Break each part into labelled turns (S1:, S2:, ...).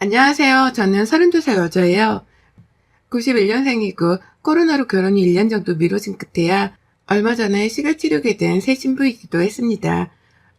S1: 안녕하세요. 저는 32살 여자예요. 91년생이고 코로나로 결혼이 1년 정도 미뤄진 끝에야 얼마 전에 식을 치르게 된 새 신부이기도 했습니다.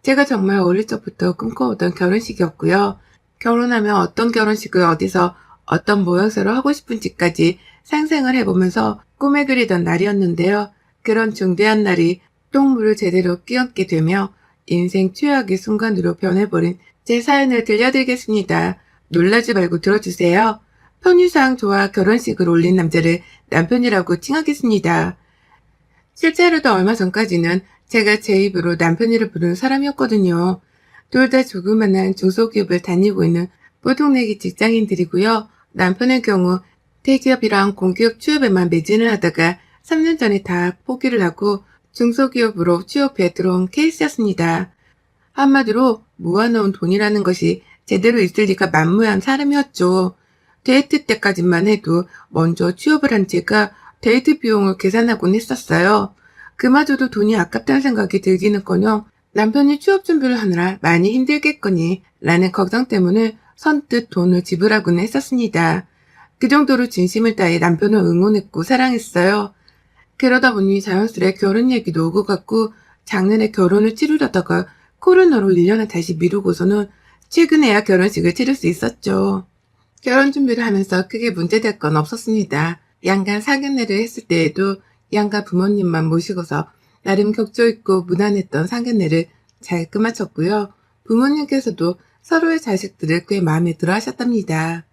S1: 제가 정말 어릴 적부터 꿈꿔오던 결혼식이었고요. 결혼하면 어떤 결혼식을 어디서 어떤 모양새로 하고 싶은지까지 상상을 해보면서 꿈에 그리던 날이었는데요. 그런 중대한 날이 똥물을 제대로 끼얹게 되며 인생 최악의 순간으로 변해버린 제 사연을 들려드리겠습니다. 놀라지 말고 들어주세요. 편의상 저와 결혼식을 올린 남자를 남편이라고 칭하겠습니다. 실제로도 얼마 전까지는 제가 제 입으로 남편이를 부르는 사람이었거든요. 둘 다 조그만한 중소기업을 다니고 있는 보통내기 직장인들이고요. 남편의 경우 대기업이랑 공기업 취업에만 매진을 하다가 3년 전에 다 포기를 하고 중소기업으로 취업해 들어온 케이스였습니다. 한마디로 모아놓은 돈이라는 것이 제대로 있을 리가 만무한 사람이었죠. 데이트 때까지만 해도 먼저 취업을 한 제가 데이트 비용을 계산하곤 했었어요. 그마저도 돈이 아깝다는 생각이 들기는커녕 남편이 취업 준비를 하느라 많이 힘들겠거니 라는 걱정 때문에 선뜻 돈을 지불하곤 했었습니다. 그 정도로 진심을 다해 남편을 응원했고 사랑했어요. 그러다 보니 자연스레 결혼 얘기도 오고 갔고 작년에 결혼을 치르려다가 코로나로 1년을 다시 미루고서는 최근에야 결혼식을 치를 수 있었죠. 결혼 준비를 하면서 크게 문제될 건 없었습니다. 양가 상견례를 했을 때에도 양가 부모님만 모시고서 나름 격조 있고 무난했던 상견례를 잘 끝마쳤고요. 부모님께서도 서로의 자식들을 꽤 마음에 들어 하셨답니다.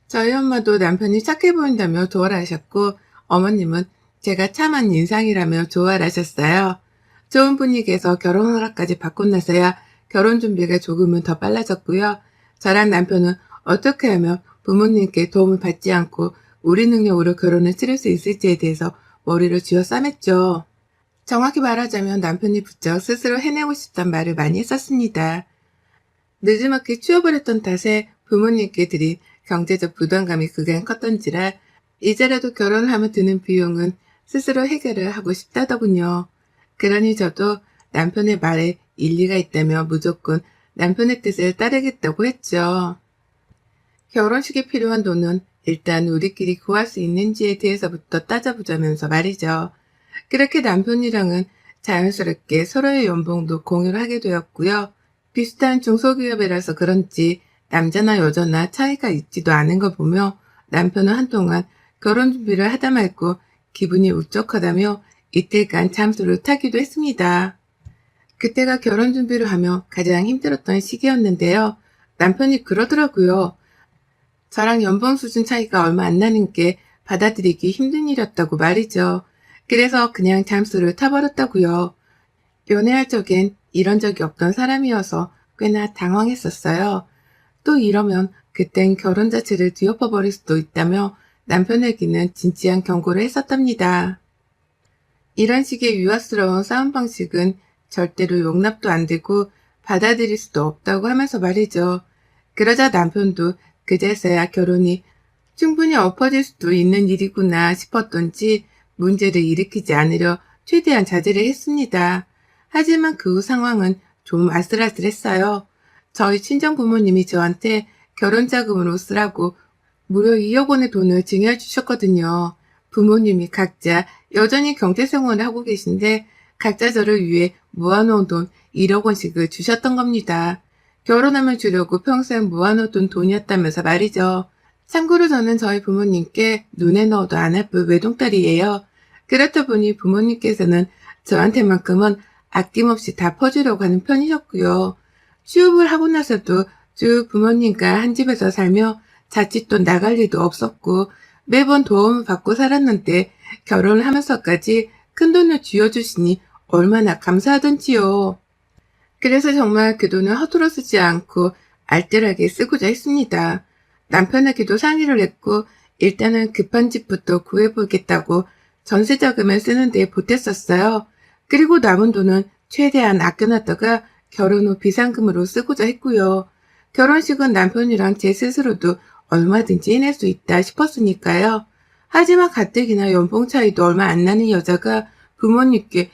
S1: 저희 엄마도 남편이 착해 보인다며 좋아라 하셨고 어머님은 제가 참한 인상이라며 좋아라 하셨어요. 좋은 분위기에서 결혼 허락까지 받고 나서야 결혼 준비가 조금은 더 빨라졌고요. 저랑 남편은 어떻게 하면 부모님께 도움을 받지 않고 우리 능력으로 결혼을 치를 수 있을지에 대해서 머리를 쥐어 싸맸죠. 정확히 말하자면 남편이 부쩍 스스로 해내고 싶단 말을 많이 했었습니다. 늦지막히 취업을 했던 탓에 부모님께 드린 경제적 부담감이 그간 컸던지라 이제라도 결혼을 하면 드는 비용은 스스로 해결을 하고 싶다더군요. 그러니 저도 남편의 말에 일리가 있다며 무조건 남편의 뜻을 따르겠다고 했죠. 결혼식에 필요한 돈은 일단 우리끼리 구할 수 있는지에 대해서부터 따져보자면서 말이죠. 그렇게 남편이랑은 자연스럽게 서로의 연봉도 공유를 하게 되었고요. 비슷한 중소기업이라서 그런지 남자나 여자나 차이가 있지도 않은 걸 보며 남편은 한동안 결혼 준비를 하다 말고 기분이 울적하다며 이틀간 잠수를 타기도 했습니다. 그때가 결혼 준비를 하며 가장 힘들었던 시기였는데요. 남편이 그러더라고요. 저랑 연봉 수준 차이가 얼마 안 나는 게 받아들이기 힘든 일이었다고 말이죠. 그래서 그냥 잠수를 타버렸다고요. 연애할 적엔 이런 적이 없던 사람이어서 꽤나 당황했었어요. 또 이러면 그땐 결혼 자체를 뒤엎어버릴 수도 있다며 남편에게는 진지한 경고를 했었답니다. 이런 식의 유아스러운 싸움 방식은 절대로 용납도 안 되고 받아들일 수도 없다고 하면서 말이죠. 그러자 남편도 그제서야 결혼이 충분히 엎어질 수도 있는 일이구나 싶었던지 문제를 일으키지 않으려 최대한 자제를 했습니다. 하지만 그 후 상황은 좀 아슬아슬했어요. 저희 친정 부모님이 저한테 결혼 자금으로 쓰라고 무려 2억 원의 돈을 증여해 주셨거든요. 부모님이 각자 여전히 경제생활을 하고 계신데 각자 저를 위해 모아놓은 돈 1억 원씩을 주셨던 겁니다. 결혼하면 주려고 평생 모아놓던 돈이었다면서 말이죠. 참고로 저는 저희 부모님께 눈에 넣어도 안 아플 외동딸이에요. 그렇다 보니 부모님께서는 저한테만큼은 아낌없이 다 퍼주려고 하는 편이셨고요. 취업을 하고 나서도 쭉 부모님과 한 집에서 살며 자칫 또 나갈 일도 없었고 매번 도움을 받고 살았는데 결혼을 하면서까지 큰돈을 쥐어주시니 얼마나 감사하던지요. 그래서 정말 그 돈을 허투루 쓰지 않고 알뜰하게 쓰고자 했습니다. 남편에게도 상의를 했고 일단은 급한 집부터 구해보겠다고 전세자금을 쓰는 데 보탰었어요. 그리고 남은 돈은 최대한 아껴놨다가 결혼 후 비상금으로 쓰고자 했고요. 결혼식은 남편이랑 제 스스로도 얼마든지 해낼 수 있다 싶었으니까요. 하지만 가뜩이나 연봉 차이도 얼마 안 나는 여자가 부모님께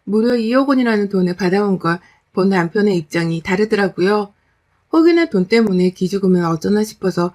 S1: 무려 2억 원이라는 돈을 받아온 걸 본 남편의 입장이 다르더라고요. 혹여나 돈 때문에 기죽으면 어쩌나 싶어서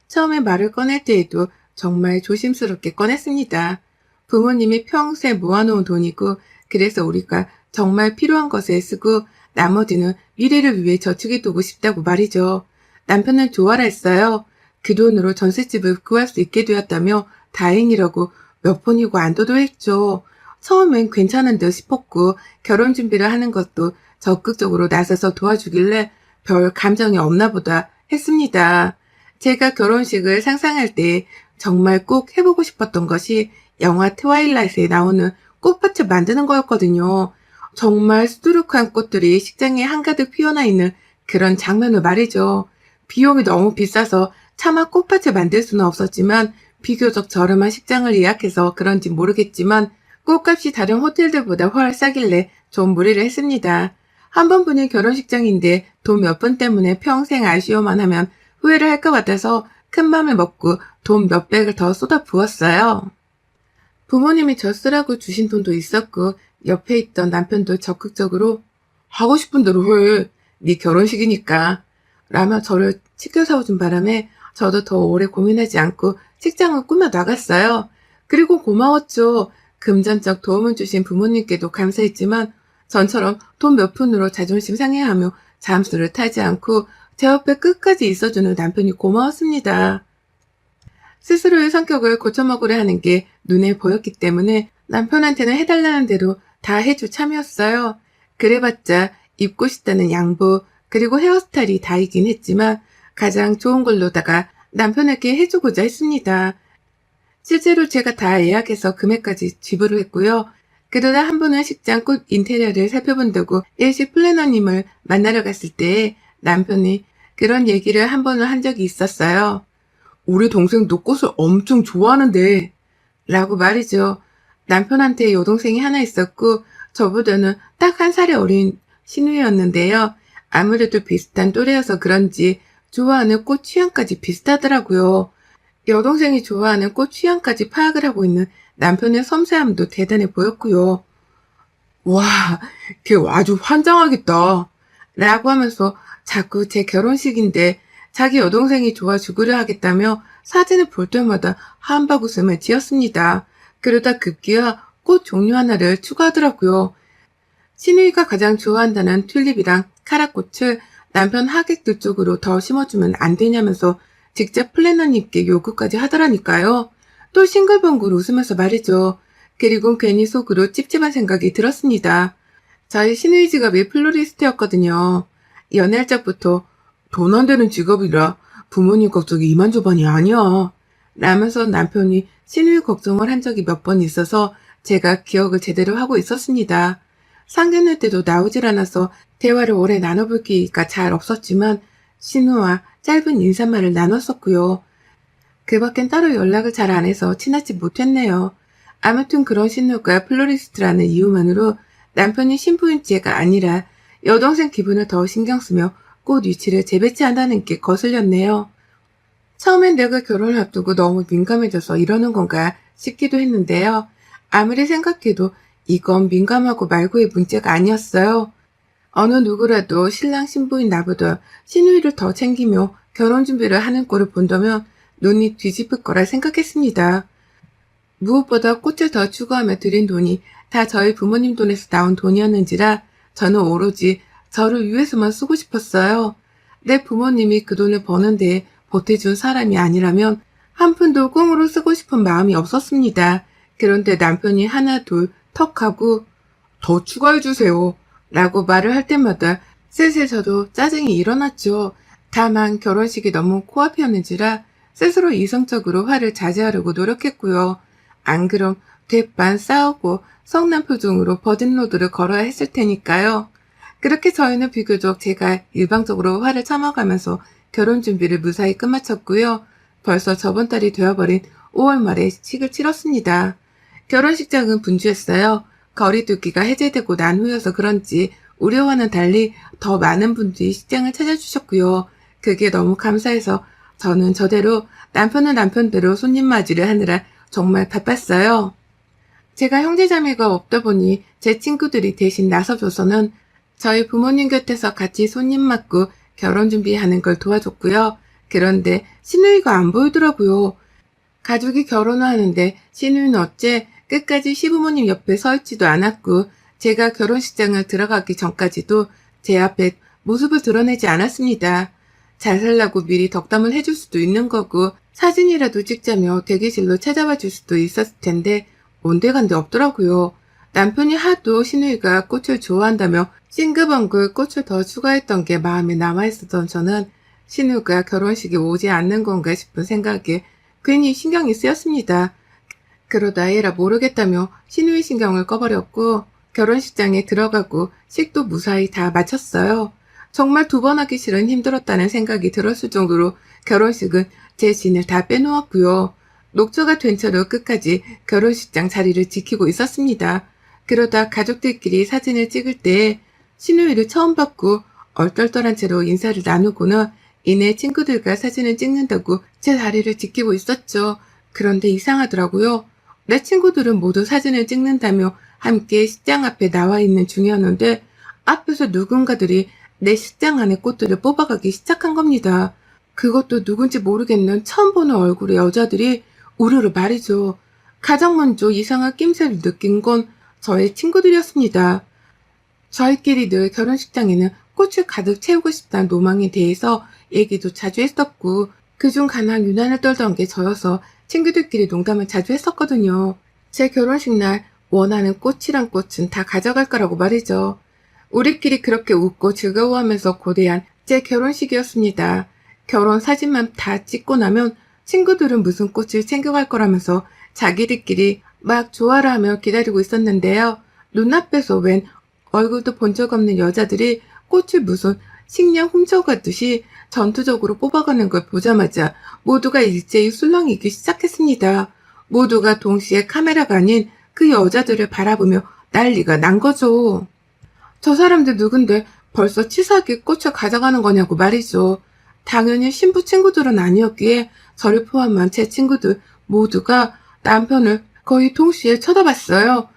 S1: 처음에 말을 꺼낼 때에도 정말 조심스럽게 꺼냈습니다. 부모님이 평생 모아놓은 돈이고 그래서 우리가 정말 필요한 것에 쓰고 나머지는 미래를 위해 저축해두고 싶다고 말이죠. 남편은 좋아라 했어요. 그 돈으로 전셋집을 구할 수 있게 되었다며 다행이라고 몇 번이고 안도도했죠. 처음엔 괜찮은 듯 싶었고 결혼 준비를 하는 것도 적극적으로 나서서 도와주길래 별 감정이 없나 보다 했습니다. 제가 결혼식을 상상할 때 정말 꼭 해보고 싶었던 것이 영화 트와일라이트에 나오는 꽃밭을 만드는 거였거든요. 정말 수두룩한 꽃들이 식장에 한가득 피어나 있는 그런 장면을 말이죠. 비용이 너무 비싸서 차마 꽃밭을 만들 수는 없었지만 비교적 저렴한 식장을 예약해서 그런지 모르겠지만 꽃값이 다른 호텔들보다 훨 싸길래 좀 무리를 했습니다. 한 번뿐인 결혼식장인데 돈 몇 푼 때문에 평생 아쉬워만 하면 후회를 할 것 같아서 큰 맘을 먹고 돈 몇백을 더 쏟아 부었어요. 부모님이 저 쓰라고 주신 돈도 있었고 옆에 있던 남편도 적극적으로 하고 싶은 대로 해. 네 결혼식이니까. 라며 저를 치켜 세워준 바람에 저도 더 오래 고민하지 않고 식장을 꾸며 나갔어요. 그리고 고마웠죠. 금전적 도움을 주신 부모님께도 감사했지만 전처럼 돈 몇 푼으로 자존심 상해하며 잠수를 타지 않고 제 옆에 끝까지 있어주는 남편이 고마웠습니다. 스스로의 성격을 고쳐먹으려 하는 게 눈에 보였기 때문에 남편한테는 해달라는 대로 다 해줄 참이었어요. 그래봤자 입고 싶다는 양보 그리고 헤어스타일이 다이긴 했지만 가장 좋은 걸로다가 남편에게 해주고자 했습니다. 실제로 제가 다 예약해서 금액까지 지불을 했고요. 그러다 한 번은 식장 꽃 인테리어를 살펴본다고 일식 플래너님을 만나러 갔을 때 남편이 그런 얘기를 한 번은 한 적이 있었어요. 우리 동생도 꽃을 엄청 좋아하는데 라고 말이죠. 남편한테 여동생이 하나 있었고 저보다는 딱 한 살이 어린 신우이였는데요. 아무래도 비슷한 또래여서 그런지 좋아하는 꽃 취향까지 비슷하더라고요. 여동생이 좋아하는 꽃 취향까지 파악을 하고 있는 남편의 섬세함도 대단해 보였고요. 와, 걔 아주 환장하겠다. 라고 하면서 자꾸 제 결혼식인데 자기 여동생이 좋아 죽으려 하겠다며 사진을 볼 때마다 한박 웃음을 지었습니다. 그러다 급기야 꽃 종류 하나를 추가하더라고요. 신우이가 가장 좋아한다는 튤립이랑 카라꽃을 남편 하객들 쪽으로 더 심어주면 안 되냐면서 직접 플래너님께 요구까지 하더라니까요. 또 싱글벙글 웃으면서 말이죠. 그리고 괜히 속으로 찝찝한 생각이 들었습니다. 저희 신우이 직업이 플로리스트였거든요. 연애할 적부터 돈 안 되는 직업이라 부모님 걱정이 이만저만이 아니야. 라면서 남편이 신우이 걱정을 한 적이 몇 번 있어서 제가 기억을 제대로 하고 있었습니다. 상견례 때도 나오질 않아서 대화를 오래 나눠볼 기회가 잘 없었지만 신우와 짧은 인사말을 나눴었고요. 그 밖엔 따로 연락을 잘 안 해서 친하지 못했네요. 아무튼 그런 신우가 플로리스트라는 이유만으로 남편이 신부인제가 아니라 여동생 기분을 더 신경 쓰며 꽃 위치를 재배치한다는 게 거슬렸네요. 처음엔 내가 결혼을 앞두고 너무 민감해져서 이러는 건가 싶기도 했는데요. 아무리 생각해도 이건 민감하고 말고의 문제가 아니었어요. 어느 누구라도 신랑 신부인 나보다 신우이를 더 챙기며 결혼 준비를 하는 꼴을 본다면 눈이 뒤집을 거라 생각했습니다. 무엇보다 꽃을 더 추구하며 들인 돈이 다 저희 부모님 돈에서 나온 돈이었는지라 저는 오로지 저를 위해서만 쓰고 싶었어요. 내 부모님이 그 돈을 버는데 보태준 사람이 아니라면 한 푼도 꿈으로 쓰고 싶은 마음이 없었습니다. 그런데 남편이 하나 둘 턱 하고 더 추가해주세요 라고 말을 할 때마다 슬슬 저도 짜증이 일어났죠. 다만 결혼식이 너무 코앞이었는지라 스스로 이성적으로 화를 자제하려고 노력했고요. 안 그럼 대판 싸우고 성난 표정으로 버든로드를 걸어야 했을 테니까요. 그렇게 저희는 비교적 제가 일방적으로 화를 참아가면서 결혼 준비를 무사히 끝마쳤고요. 벌써 저번 달이 되어버린 5월 말에 식을 치렀습니다. 결혼식장은 분주했어요. 거리두기가 해제되고 난 후여서 그런지 우려와는 달리 더 많은 분들이 식장을 찾아주셨고요. 그게 너무 감사해서 저는 저대로 남편은 남편대로 손님 맞이를 하느라 정말 바빴어요. 제가 형제자매가 없다 보니 제 친구들이 대신 나서줘서는 저희 부모님 곁에서 같이 손님 맞고 결혼 준비하는 걸 도와줬고요. 그런데 시누이가 안 보이더라고요. 가족이 결혼을 하는데 시누이는 어째 끝까지 시부모님 옆에 서 있지도 않았고 제가 결혼식장을 들어가기 전까지도 제 앞에 모습을 드러내지 않았습니다. 잘 살라고 미리 덕담을 해줄 수도 있는 거고 사진이라도 찍자며 대기실로 찾아와 줄 수도 있었을 텐데 온데간데 없더라고요. 남편이 하도 시누이가 꽃을 좋아한다며 싱글벙글 꽃을 더 추가했던 게 마음에 남아있었던 저는 시누이가 결혼식에 오지 않는 건가 싶은 생각에 괜히 신경이 쓰였습니다. 그러다 에라 모르겠다며 시누이 신경을 꺼버렸고 결혼식장에 들어가고 식도 무사히 다 마쳤어요. 정말 2번 하기 싫은 힘들었다는 생각이 들었을 정도로 결혼식은 제 진을 다 빼놓았고요. 녹초가 된 채로 끝까지 결혼식장 자리를 지키고 있었습니다. 그러다 가족들끼리 사진을 찍을 때 시누이를 처음 봤고 얼떨떨한 채로 인사를 나누고는 이내 친구들과 사진을 찍는다고 제 자리를 지키고 있었죠. 그런데 이상하더라고요. 내 친구들은 모두 사진을 찍는다며 함께 식장 앞에 나와 있는 중이었는데 앞에서 누군가들이 내 식장 안에 꽃들을 뽑아가기 시작한 겁니다. 그것도 누군지 모르겠는 처음 보는 얼굴의 여자들이 우르르 말이죠. 가장 먼저 이상한 낌새를 느낀 건 저의 친구들이었습니다. 저희끼리 늘 결혼식장에는 꽃을 가득 채우고 싶다는 로망에 대해서 얘기도 자주 했었고 그중 가장 유난을 떨던 게 저여서 친구들끼리 농담을 자주 했었거든요. 제 결혼식 날 원하는 꽃이란 꽃은 다 가져갈 거라고 말이죠. 우리끼리 그렇게 웃고 즐거워하면서 고대한 제 결혼식이었습니다. 결혼 사진만 다 찍고 나면 친구들은 무슨 꽃을 챙겨갈 거라면서 자기들끼리 막 좋아라 하며 기다리고 있었는데요. 눈앞에서 웬 얼굴도 본 적 없는 여자들이 꽃을 무슨 식량 훔쳐가듯이 전투적으로 뽑아가는 걸 보자마자 모두가 일제히 술렁이기 시작했습니다. 모두가 동시에 카메라가 아닌 그 여자들을 바라보며 난리가 난 거죠. 저 사람들 누군데 벌써 치사하게 꽃을 가져가는 거냐고 말이죠. 당연히 신부 친구들은 아니었기에 저를 포함한 제 친구들 모두가 남편을 거의 동시에 쳐다봤어요.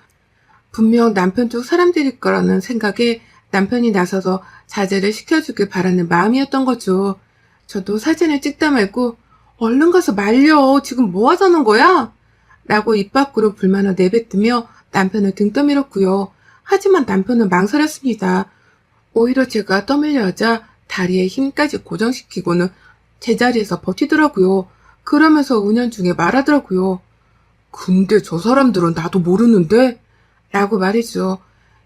S1: 분명 남편 쪽 사람들일 거라는 생각에 남편이 나서서 자제를 시켜주길 바라는 마음이었던 거죠. 저도 사진을 찍다 말고 얼른 가서 말려. 지금 뭐 하자는 거야? 라고 입 밖으로 불만을 내뱉으며 남편을 등 떠밀었고요. 하지만 남편은 망설였습니다. 오히려 제가 떠밀려 하자 다리에 힘까지 고정시키고는 제자리에서 버티더라고요. 그러면서 은연중에 말하더라고요. 근데 저 사람들은 나도 모르는데? 라고 말이죠.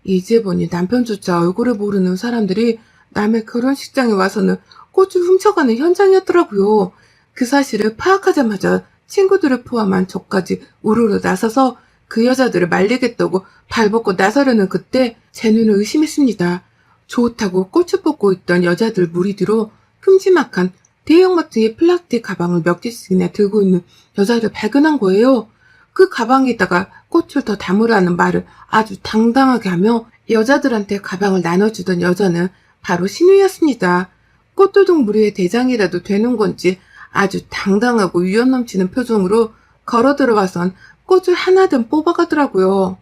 S1: 이제 보니 남편조차 얼굴을 모르는 사람들이 남의 결혼식장에 와서는 꽃을 훔쳐가는 현장이었더라고요. 그 사실을 파악하자마자 친구들을 포함한 저까지 우르르 나서서 그 여자들을 말리겠다고 발벗고 나서려는 그때 제 눈을 의심했습니다. 좋다고 꽃을 뽑고 있던 여자들 무리 뒤로 큼지막한 대형마트의 플라스틱 가방을 몇 개씩이나 들고 있는 여자를 발견한 거예요. 그 가방에다가 꽃을 더 담으라는 말을 아주 당당하게 하며 여자들한테 가방을 나눠주던 여자는 바로 신우였습니다. 꽃도둑 무리의 대장이라도 되는 건지 아주 당당하고 위험 넘치는 표정으로 걸어 들어와선 꽃을 하나든 뽑아가더라고요.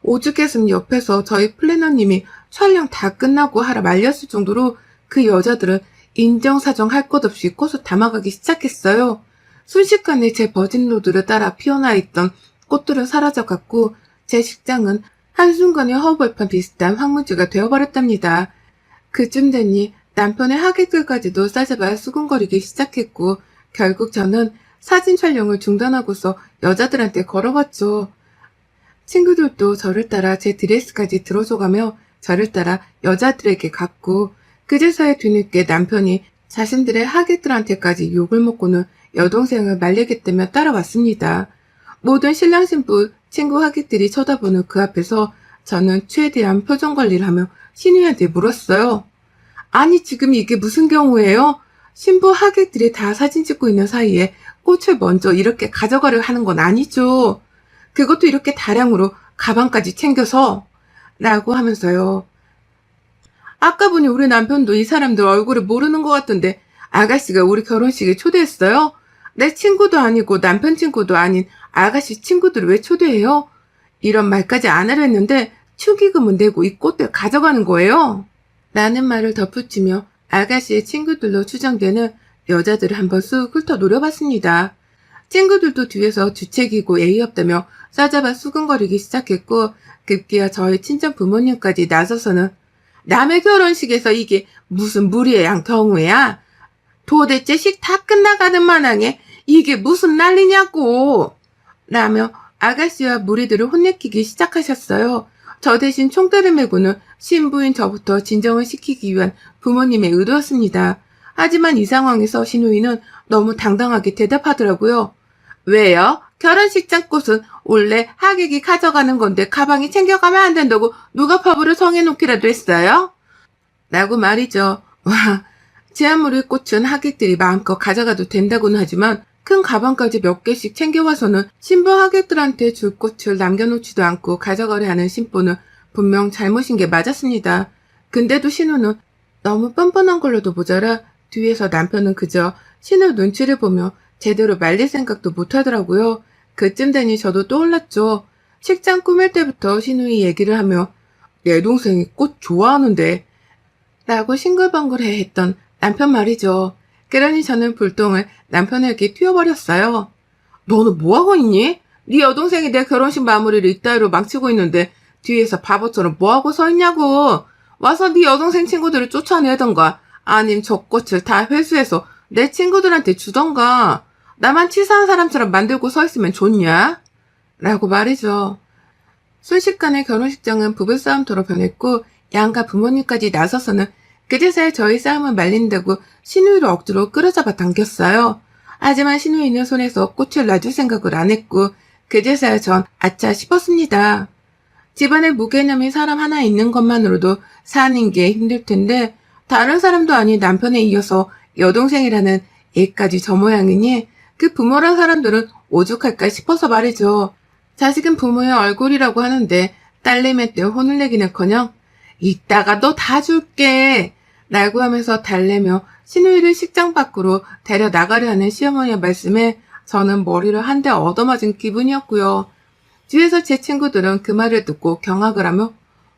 S1: 오죽했으면 옆에서 저희 플래너님이 촬영 다 끝나고 하라 말렸을 정도로 그 여자들은 인정사정 할 것 없이 꽃을 담아가기 시작했어요. 순식간에 제 버진로드를 따라 피어나 있던 꽃들은 사라져갔고 제 식장은 한순간에 허벌판 비슷한 황무지가 되어버렸답니다. 그쯤 되니 남편의 하객들까지도 싸잡아 수군거리기 시작했고 결국 저는 사진 촬영을 중단하고서 여자들한테 걸어갔죠. 친구들도 저를 따라 제 드레스까지 들어줘가며 저를 따라 여자들에게 갔고 그제서야 뒤늦게 남편이 자신들의 하객들한테까지 욕을 먹고는 여동생을 말리겠다며 따라왔습니다. 모든 신랑 신부 친구 하객들이 쳐다보는 그 앞에서 저는 최대한 표정 관리를 하며 신우한테 물었어요. 아니 지금 이게 무슨 경우예요? 신부 하객들이 다 사진 찍고 있는 사이에 꽃을 먼저 이렇게 가져가려 하는 건 아니죠. 그것도 이렇게 다량으로 가방까지 챙겨서 라고 하면서요. 아까 보니 우리 남편도 이 사람들 얼굴을 모르는 것 같던데 아가씨가 우리 결혼식에 초대했어요? 내 친구도 아니고 남편 친구도 아닌 아가씨 친구들을 왜 초대해요? 이런 말까지 안 하려 했는데 축의금은 내고 이 꽃들 가져가는 거예요? 라는 말을 덧붙이며 아가씨의 친구들로 추정되는 여자들을 한번 쑥 훑어 노려봤습니다. 친구들도 뒤에서 주책이고 예의 없다며 싸잡아 수근거리기 시작했고 급기야 저희 친정 부모님까지 나서서는 남의 결혼식에서 이게 무슨 무리의 경우야? 도대체 식 다 끝나가는 마당에 이게 무슨 난리냐고! 라며 아가씨와 무리들을 혼내키기 시작하셨어요. 저 대신 총대를 메고는 신부인 저부터 진정을 시키기 위한 부모님의 의도였습니다. 하지만 이 상황에서 신우이는 너무 당당하게 대답하더라고요. 왜요? 결혼식장 꽃은 원래 하객이 가져가는 건데 가방에 챙겨가면 안 된다고 누가 법으로 정해놓기라도 했어요? 라고 말이죠. 와, 제 아무리 꽃은 하객들이 마음껏 가져가도 된다고는 하지만 큰 가방까지 몇 개씩 챙겨와서는 신부 하객들한테 줄 꽃을 남겨놓지도 않고 가져가려 하는 신부는 분명 잘못인 게 맞았습니다. 근데도 신우는 너무 뻔뻔한 걸로도 모자라 뒤에서 남편은 그저 신우 눈치를 보며 제대로 말릴 생각도 못하더라고요. 그쯤 되니 저도 떠올랐죠. 식장 꾸밀 때부터 신우이 얘기를 하며 내 동생이 꽃 좋아하는데 라고 싱글벙글해 했던 남편 말이죠. 그러니 저는 불똥을 남편에게 튀어버렸어요. 너는 뭐하고 있니? 네 여동생이 내 결혼식 마무리를 이따위로 망치고 있는데 뒤에서 바보처럼 뭐하고 서 있냐고. 와서 네 여동생 친구들을 쫓아내던가 아님 저 꽃을 다 회수해서 내 친구들한테 주던가. 나만 치사한 사람처럼 만들고 서 있으면 좋냐? 라고 말이죠. 순식간에 결혼식장은 부부싸움터로 변했고 양가 부모님까지 나서서는 그제서야 저희 싸움을 말린다고 신우이를 억지로 끌어잡아 당겼어요. 하지만 신우이는 손에서 꽃을 놔줄 생각을 안 했고 그제서야 전 아차 싶었습니다. 집안에 무개념인 사람 하나 있는 것만으로도 사는 게 힘들 텐데 다른 사람도 아닌 남편에 이어서 여동생이라는 애까지 저 모양이니 그 부모란 사람들은 오죽할까 싶어서 말이죠. 자식은 부모의 얼굴이라고 하는데 딸내미한테 혼을 내기는커녕 이따가 너 다 줄게 라고 하면서 달래며 신우이를 식장 밖으로 데려나가려 하는 시어머니의 말씀에 저는 머리를 한 대 얻어맞은 기분이었고요. 뒤에서 제 친구들은 그 말을 듣고 경악을 하며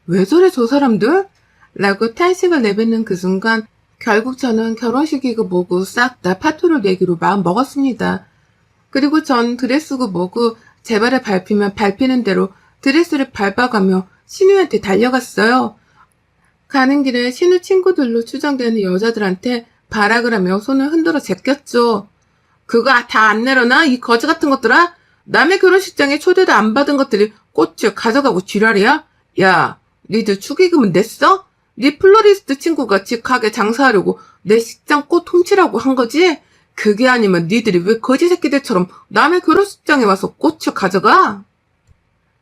S1: 왜 저래 저 사람들? 라고 탄식을 내뱉는 그 순간 결국 저는 결혼식이고 뭐고 싹 다 파토를 내기로 마음 먹었습니다. 그리고 전 드레스고 뭐고 제 발을 밟히면 밟히는 대로 드레스를 밟아가며 신우한테 달려갔어요. 가는 길에 신우 친구들로 추정되는 여자들한테 발악을 하며 손을 흔들어 제꼈죠. 그거 다 안 내려놔? 이 거지 같은 것들아? 남의 결혼식장에 초대도 안 받은 것들이 꽃을 가져가고 지랄이야? 야, 니들 축의금은 냈어? 네 플로리스트 친구가 집 가게 장사하려고 내 식장 꽃 훔치라고 한 거지? 그게 아니면 니들이 왜 거지 새끼들처럼 남의 결혼식장에 와서 꽃을 가져가?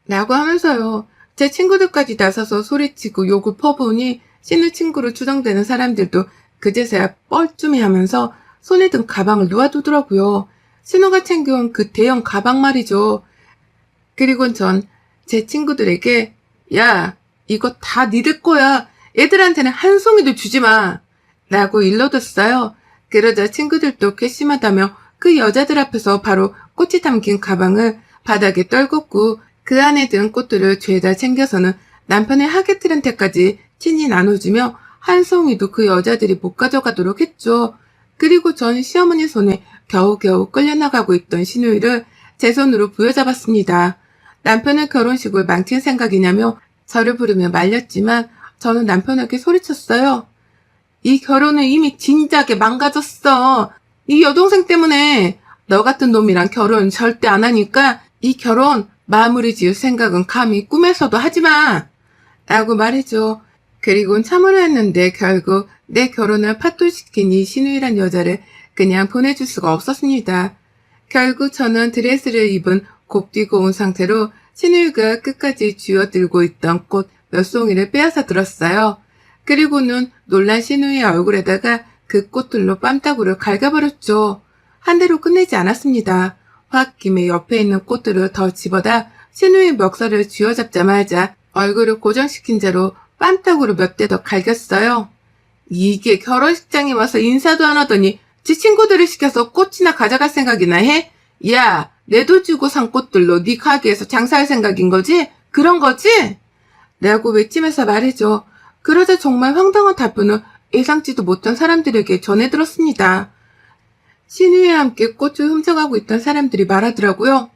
S1: 라고 하면서요. 제 친구들까지 나서서 소리치고 욕을 퍼부으니 신우 친구로 추정되는 사람들도 그제서야 뻘쭘해하면서 손에 든 가방을 놓아두더라고요. 신우가 챙겨온 그 대형 가방 말이죠. 그리고 전 제 친구들에게 야, 이거 다 니들 거야. 애들한테는 한 송이도 주지 마. 라고 일러뒀어요. 그러자 친구들도 괘씸하다며 그 여자들 앞에서 바로 꽃이 담긴 가방을 바닥에 떨궜고 그 안에 든 꽃들을 죄다 챙겨서는 남편의 하객들한테까지 친히 나눠주며 한 송이도 그 여자들이 못 가져가도록 했죠. 그리고 전 시어머니 손에 겨우겨우 끌려나가고 있던 신우이를 제 손으로 부여잡았습니다. 남편의 결혼식을 망칠 생각이냐며 저를 부르며 말렸지만 저는 남편에게 소리쳤어요. 이 결혼은 이미 진작에 망가졌어. 이 여동생 때문에 너 같은 놈이랑 결혼 절대 안 하니까 이 결혼 마무리 지을 생각은 감히 꿈에서도 하지 마. 라고 말해줘. 그리곤 참으려 했는데 결국 내 결혼을 파토시킨 이 신우이란 여자를 그냥 보내줄 수가 없었습니다. 결국 저는 드레스를 입은 곱디고 온 상태로 신우이가 끝까지 쥐어들고 있던 꽃 몇 송이를 빼앗아 들었어요. 그리고는 놀란 신우이의 얼굴에다가 그 꽃들로 뺨따구를 갈가버렸죠. 한 대로 끝내지 않았습니다. 홧김에 옆에 있는 꽃들을 더 집어다 신우의 멱살을 쥐어잡자마자 얼굴을 고정시킨 채로 뺨따구를 몇 대 더 갈겼어요. 이게 결혼식장에 와서 인사도 안 하더니 지 친구들을 시켜서 꽃이나 가져갈 생각이나 해? 야, 내 돈 주고 산 꽃들로 네 가게에서 장사할 생각인 거지? 그런 거지? 라고 외치면서 말이죠. 그러자 정말 황당한 답변을 예상치도 못한 사람들에게 전해 들었습니다. 신우이와 함께 꽃을 훔쳐가고 있던 사람들이 말하더라고요.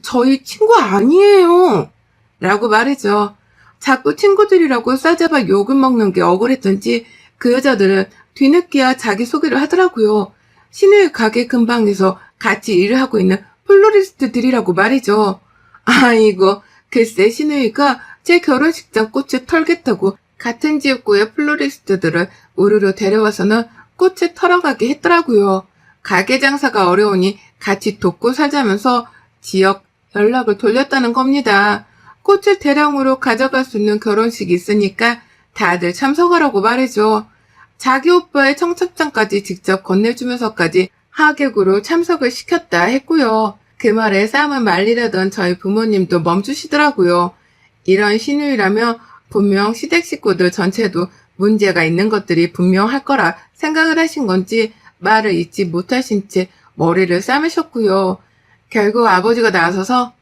S1: 저희 친구 아니에요. 라고 말이죠. 자꾸 친구들이라고 싸잡아 욕을 먹는 게 억울했던지 그 여자들은 뒤늦게야 자기소개를 하더라고요. 신우이 가게 근방에서 같이 일을 하고 있는 플로리스트들이라고 말이죠. 아이고, 글쎄 신우이가 제 결혼식장 꽃을 털겠다고 같은 지역구의 플로리스트들을 우르르 데려와서는 꽃을 털어가게 했더라고요. 가게 장사가 어려우니 같이 돕고 살자면서 지역 연락을 돌렸다는 겁니다. 꽃을 대량으로 가져갈 수 있는 결혼식이 있으니까 다들 참석하라고 말이죠. 자기 오빠의 청첩장까지 직접 건네주면서까지 하객으로 참석을 시켰다 했고요. 그 말에 싸움을 말리려던 저희 부모님도 멈추시더라고요. 이런 신우이라면 분명 시댁 식구들 전체도 문제가 있는 것들이 분명할 거라 생각을 하신 건지 말을 잇지 못하신 채 머리를 싸매셨고요. 결국 아버지가 나서서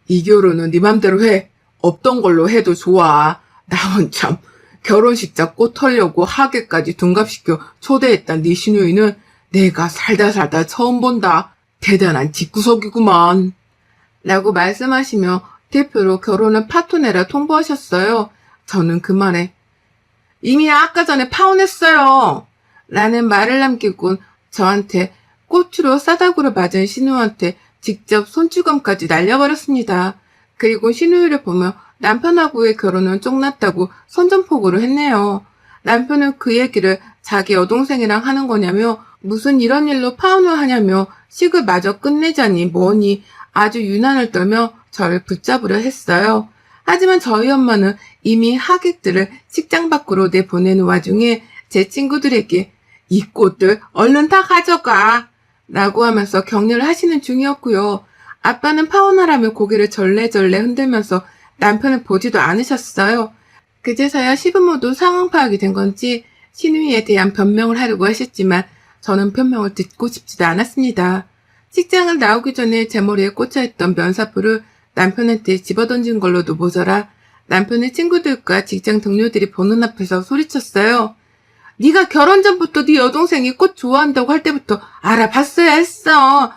S1: 이 결혼은 네 맘대로 해. 없던 걸로 해도 좋아. 나는 참 결혼식장 꽃 털려고 하객까지 둔갑시켜 초대했단 네 신우이는 내가 살다 처음 본다. 대단한 집구석이구만. 라고 말씀하시며 대표로 결혼을 파토내라 통보하셨어요. 저는 그 말에 이미 아까 전에 파혼했어요. 라는 말을 남기곤 저한테 꽃으로 싸다구를 맞은 신우한테 직접 손주검까지 날려버렸습니다. 그리고 신우이를 보며 남편하고의 결혼은 쪽났다고 선전포고를 했네요. 남편은 그 얘기를 자기 여동생이랑 하는 거냐며 무슨 이런 일로 파혼을 하냐며 식을 마저 끝내자니 뭐니 아주 유난을 떨며 저를 붙잡으려 했어요. 하지만 저희 엄마는 이미 하객들을 식장 밖으로 내보내는 와중에 제 친구들에게 이 꽃들 얼른 다 가져가 라고 하면서 격려를 하시는 중이었고요. 아빠는 파혼하라며 고개를 절레절레 흔들면서 남편을 보지도 않으셨어요. 그제서야 시부모도 상황 파악이 된 건지 신우이에 대한 변명을 하려고 하셨지만 저는 변명을 듣고 싶지도 않았습니다. 식장을 나오기 전에 제 머리에 꽂혀있던 면사포를 남편한테 집어던진 걸로도 모자라 남편의 친구들과 직장 동료들이 보는 앞에서 소리쳤어요. 네가 결혼 전부터 네 여동생이 꽃 좋아한다고 할 때부터 알아봤어야 했어.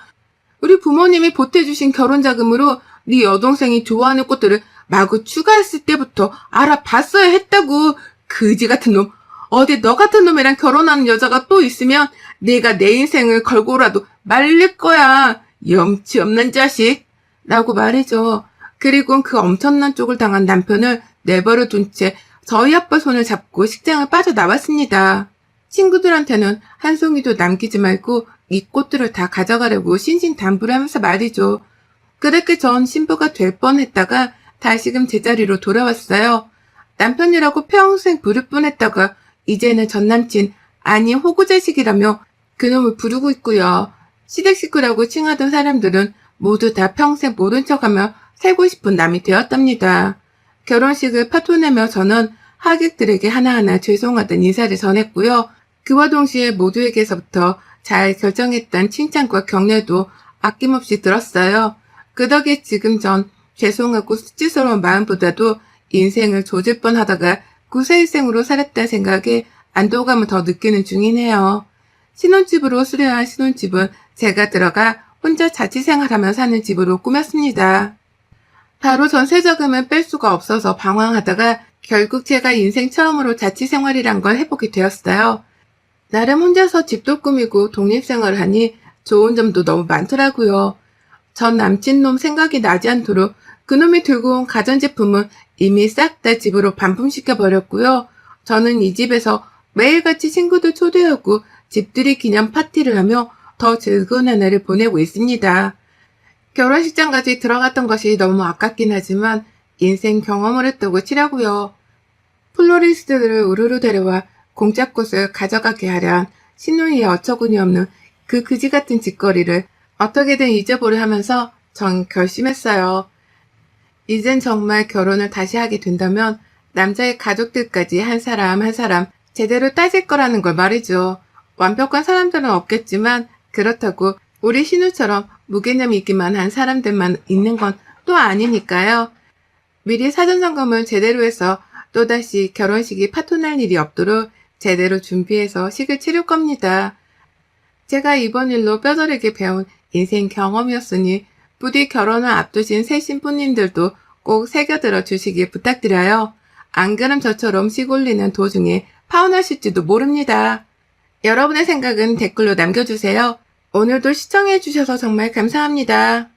S1: 우리 부모님이 보태주신 결혼 자금으로 네 여동생이 좋아하는 꽃들을 마구 추가했을 때부터 알아봤어야 했다고. 그지 같은 놈. 어디 너 같은 놈이랑 결혼하는 여자가 또 있으면 내가 내 인생을 걸고라도 말릴 거야. 염치 없는 자식. 라고 말이죠. 그리고 그 엄청난 쪽을 당한 남편을 내버려 둔 채 저희 아빠 손을 잡고 식장을 빠져나왔습니다. 친구들한테는 한 송이도 남기지 말고 이 꽃들을 다 가져가려고 신신당부를 하면서 말이죠. 그렇게 전 신부가 될 뻔했다가 다시금 제자리로 돌아왔어요. 남편이라고 평생 부를 뻔했다가 이제는 전남친 아니 호구자식이라며 그놈을 부르고 있고요. 시댁 식구라고 칭하던 사람들은 모두 다 평생 모른 척하며 살고 싶은 남이 되었답니다. 결혼식을 파토내며 저는 하객들에게 하나하나 죄송하다는 인사를 전했고요. 그와 동시에 모두에게서부터 잘 결정했다는 칭찬과 격려도 아낌없이 들었어요. 그 덕에 지금 전 죄송하고 수치스러운 마음보다도 인생을 조질 뻔하다가 구세일생으로 살았다는 생각에 안도감을 더 느끼는 중이네요. 신혼집으로 수려한 신혼집은 제가 들어가 혼자 자취생활하며 사는 집으로 꾸몄습니다. 바로 전세자금을 뺄 수가 없어서 방황하다가 결국 제가 인생 처음으로 자취생활이란 걸 해보게 되었어요. 나름 혼자서 집도 꾸미고 독립생활을 하니 좋은 점도 너무 많더라고요. 전 남친놈 생각이 나지 않도록 그놈이 들고 온 가전제품은 이미 싹 다 집으로 반품시켜버렸고요. 저는 이 집에서 매일같이 친구들 초대하고 집들이 기념 파티를 하며 더 즐거운 한 해를 보내고 있습니다. 결혼식장까지 들어갔던 것이 너무 아깝긴 하지만 인생 경험을 했다고 치라고요. 플로리스트들을 우르르 데려와 공짜 꽃을 가져가게 하려 신우이의 어처구니 없는 그 그지 같은 짓거리를 어떻게든 잊어보려 하면서 전 결심했어요. 이젠 정말 결혼을 다시 하게 된다면 남자의 가족들까지 한 사람 한 사람 제대로 따질 거라는 걸 말이죠. 완벽한 사람들은 없겠지만 그렇다고 우리 신우처럼 무개념 있기만 한 사람들만 있는 건 또 아니니까요. 미리 사전 점검을 제대로 해서 또다시 결혼식이 파토날 일이 없도록 제대로 준비해서 식을 치를 겁니다. 제가 이번 일로 뼈저리게 배운 인생 경험이었으니 부디 결혼을 앞두신 새 신부님들도 꼭 새겨들어 주시길 부탁드려요. 안 그럼 저처럼 식 올리는 도중에 파혼하실지도 모릅니다. 여러분의 생각은 댓글로 남겨주세요. 오늘도 시청해주셔서 정말 감사합니다.